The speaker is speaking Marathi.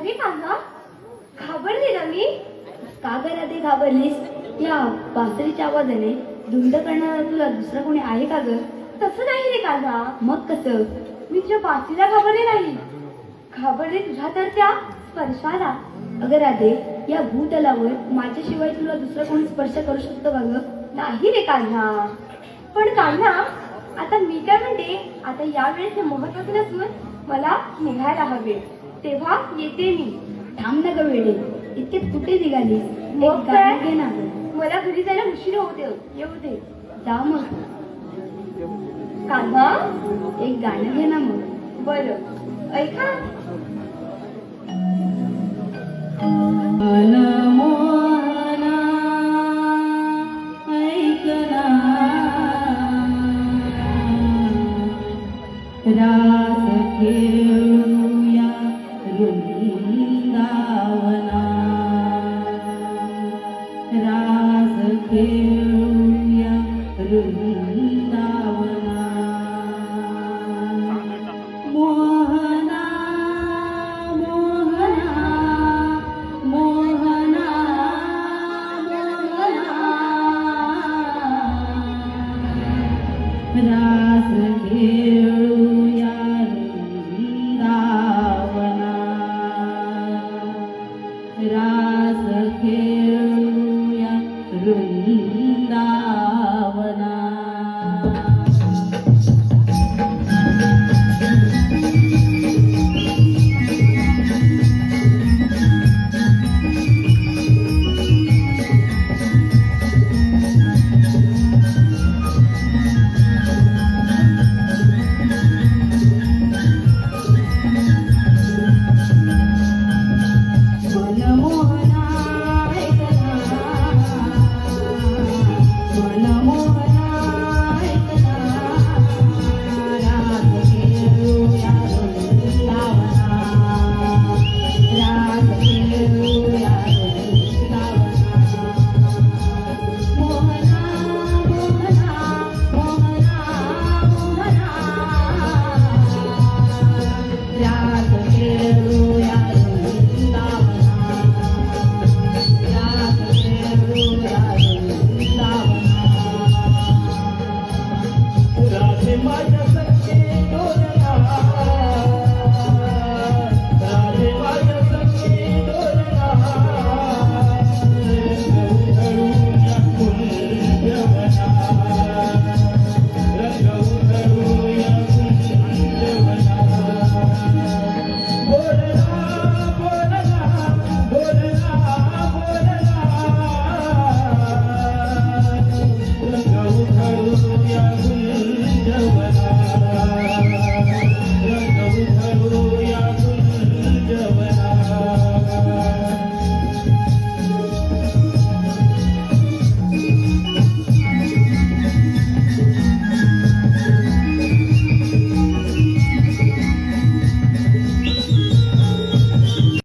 अरे कान्हा, घाबरली ना मी. का ग राधे घाबरलीस? या बासरीच्या आवाजाने धुंद करणारा तुला दुसरा कोणी आहे का ग? तसं नाही रे कान्हा, मग कसं? मी तुझ्या बासीला घाबरले नाही, घाबरले तुझ्या तर त्या स्पर्शाला. अगं राधे, या भूतलावर माझ्याशिवाय तुला दुसरा कोणी स्पर्श करू शकतो का ग? नाही रे कान्हा. पण कान्हा, आता मी काय म्हणते, आता यावेळेस हे महत्वाचं नसून मला निघायला हवे, तेव्हा येते मी. थांब ना ग वेडे, इतक्यात कुठे निघालीस? मग एक काय? गाणं घे ना ग. मला घरी जायला उशीर होते, येऊ दे. जा मग, कान्हा, एक गाणं घे ना मग. बरं ऐका.